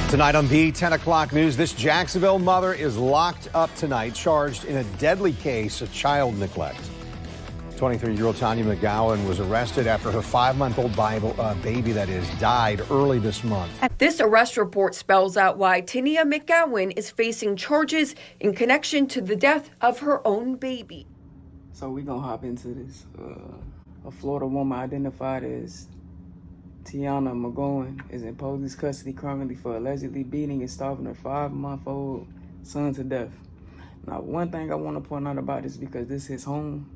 Tonight on the 10 o'clock news, this Jacksonville mother is locked up tonight, charged in a deadly case of child neglect. 23-year-old Tania McGowan was arrested after her 5-month-old baby, died early this month. This arrest report spells out why Tania McGowan is facing charges in connection to the death of her own baby. So we're going to hop into this. A Florida woman identified as Tania McGowan is in police custody currently for allegedly beating and starving her 5-month-old son to death. Now, one thing I want to point out about this, because this is home,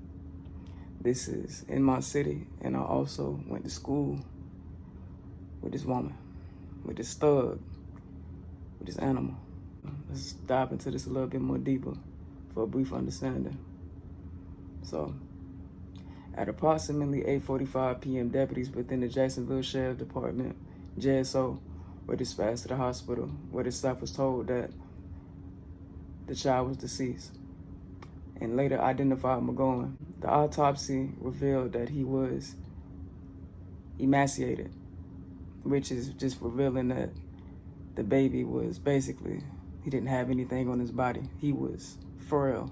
this is in my city, and I also went to school with this woman, with this thug, with this animal. Let's dive into this a little bit more deeper for a brief understanding. So, at approximately 8:45 p.m., deputies within the Jacksonville Sheriff Department, JSO, were dispatched to the hospital where the staff was told that the child was deceased and later identified McGowan. The autopsy revealed that he was emaciated, which is just revealing that the baby was basically, he didn't have anything on his body. He was frail,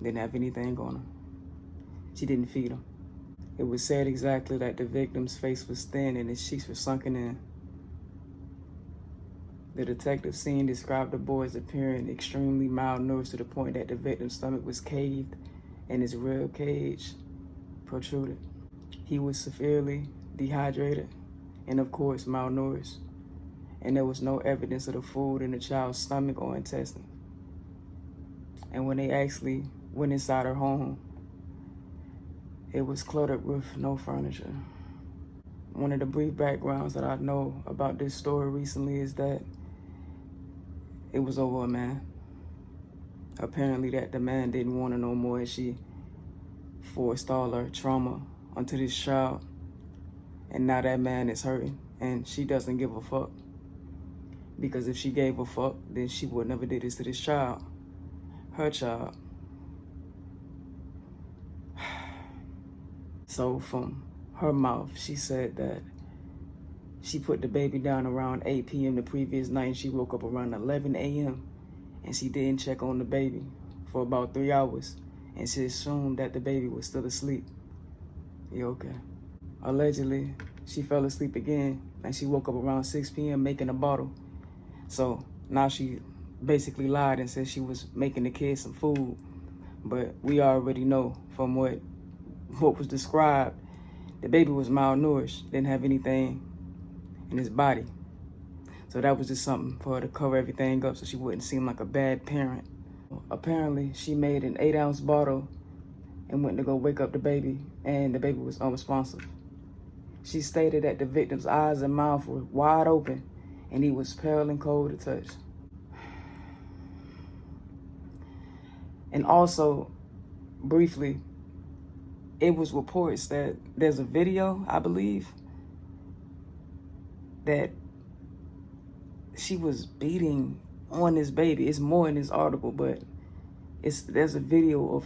didn't have anything on him. She didn't feed him. It was said exactly that the victim's face was thin and his cheeks were sunken in. The detective scene described the boy as appearing extremely malnourished to the point that the victim's stomach was caved and his rib cage protruded. He was severely dehydrated and, of course, malnourished, and there was no evidence of the food in the child's stomach or intestine. And when they actually went inside her home, it was cluttered with no furniture. One of the brief backgrounds that I know about this story recently is that it was over a man. Apparently that the man didn't want her no more, and she forced all her trauma onto this child. And now that man is hurting, and she doesn't give a fuck. Because if she gave a fuck, then she would never did this to this child, her child. So from her mouth, she said that she put the baby down around 8 p.m. the previous night, and she woke up around 11 a.m. and she didn't check on the baby for about 3 hours, and she assumed that the baby was still asleep. You okay? Allegedly, she fell asleep again, and she woke up around 6 p.m. making a bottle. So now she basically lied and said she was making the kids some food, but we already know from what was described, the baby was malnourished, didn't have anything in his body. So that was just something for her to cover everything up so she wouldn't seem like a bad parent. Apparently, she made an 8-ounce bottle and went to go wake up the baby, and the baby was unresponsive. She stated that the victim's eyes and mouth were wide open, and he was pale and cold to touch. And also, briefly, it was reports that there's a video, I believe, that she was beating on this baby. It's more in this article, but there's a video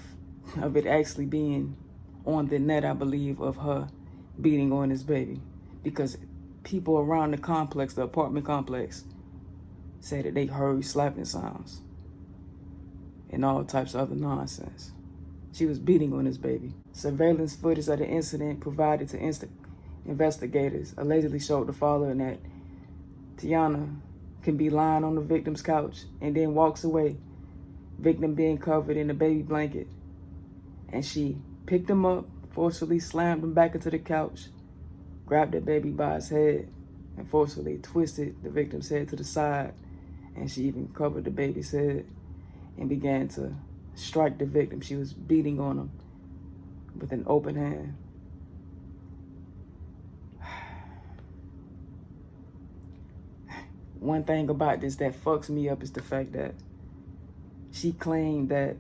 of it actually being on the net, I believe, of her beating on this baby, because people around the complex, the apartment complex, said that they heard slapping sounds and all types of other nonsense. She was beating on this baby. Surveillance footage of the incident provided to investigators allegedly showed the following: that Tania can be lying on the victim's couch and then walks away, victim being covered in a baby blanket. And she picked him up, forcefully slammed him back into the couch, grabbed the baby by his head, and forcefully twisted the victim's head to the side. And she even covered the baby's head and began to strike the victim. She was beating on him with an open hand. One thing about this that fucks me up is the fact that she claimed that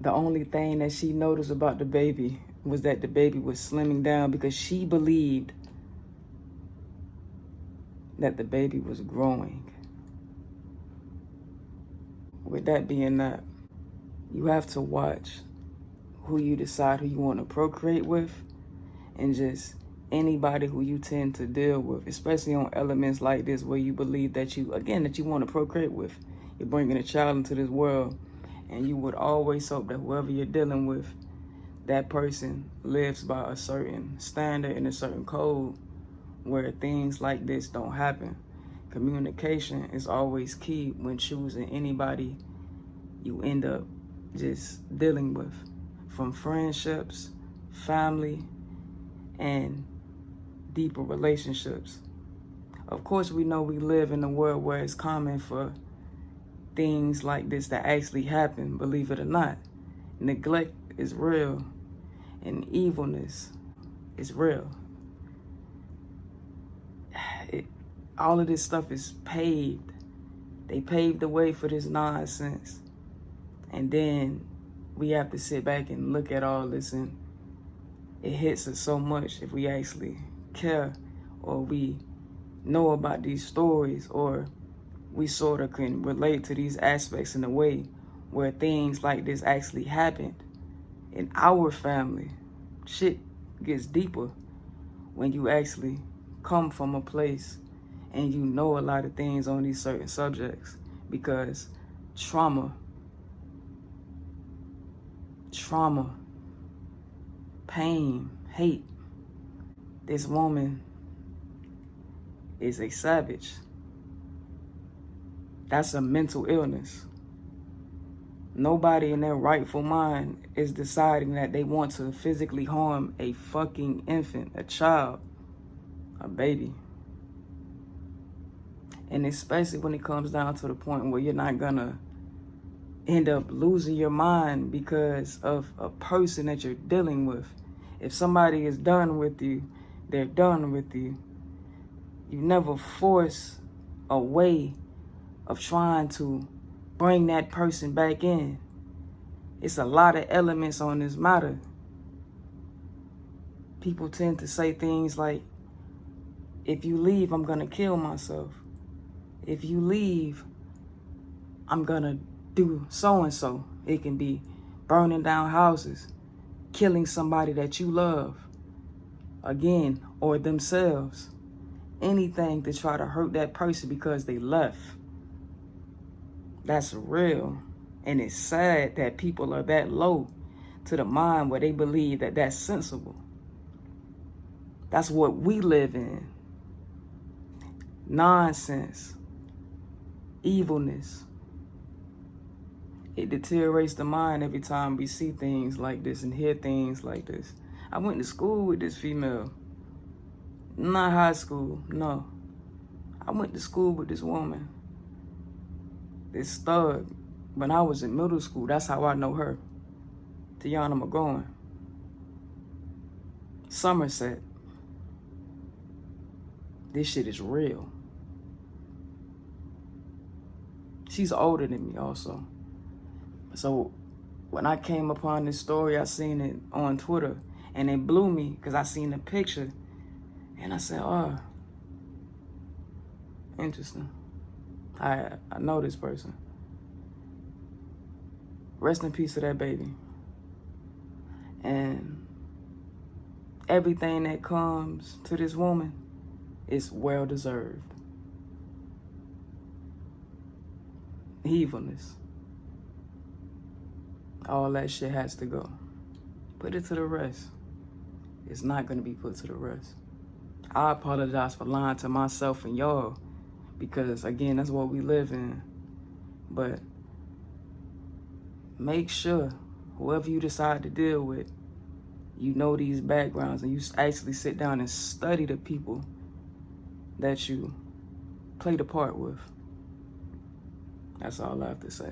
the only thing that she noticed about the baby was that the baby was slimming down, because she believed that the baby was growing. With that being that, you have to watch who you decide who you want to procreate with, and just anybody who you tend to deal with, especially on elements like this where you believe that you want to procreate with. You're bringing a child into this world, and you would always hope that whoever you're dealing with, that person lives by a certain standard and a certain code where things like this don't happen. Communication is always key when choosing anybody you end up just dealing with, from friendships, family, and deeper relationships. Of course, we know we live in a world where it's common for things like this to actually happen, believe it or not. Neglect is real, and evilness is real. All of this stuff is paved. They paved the way for this nonsense. And then we have to sit back and look at all this, and it hits us so much if we actually care, or we know about these stories, or we sort of can relate to these aspects in a way where things like this actually happened in our family. Shit gets deeper when you actually come from a place and you know a lot of things on these certain subjects, because trauma, pain, hate. This woman is a savage. That's a mental illness. Nobody in their rightful mind is deciding that they want to physically harm a fucking infant, a child, a baby. And especially when it comes down to the point where you're not gonna end up losing your mind because of a person that you're dealing with. If somebody is done with you, they're done with you. You never force a way of trying to bring that person back in. It's a lot of elements on this matter. People tend to say things like, if you leave, I'm gonna kill myself. If you leave, I'm gonna do so-and-so. It can be burning down houses, killing somebody that you love, again, or themselves. Anything to try to hurt that person because they left. That's real. And it's sad that people are that low to the mind where they believe that that's sensible. That's what we live in. Nonsense. Evilness. It deteriorates the mind every time we see things like this and hear things like this. I went to school with this female. Not high school, no. I went to school with this woman. This thug. When I was in middle school, that's how I know her. Tania McGowan. Somerset. This shit is real. She's older than me also. So when I came upon this story, I seen it on Twitter, and it blew me because I seen the picture, and I said, oh, interesting. I know this person. Rest in peace to that baby. And everything that comes to this woman is well deserved. Evilness. All that shit has to go. Put it to the rest. It's not gonna be put to the rest. I apologize for lying to myself and y'all, because again, that's what we live in. But make sure whoever you decide to deal with, you know these backgrounds, and you actually sit down and study the people that you played a part with. That's all I have to say.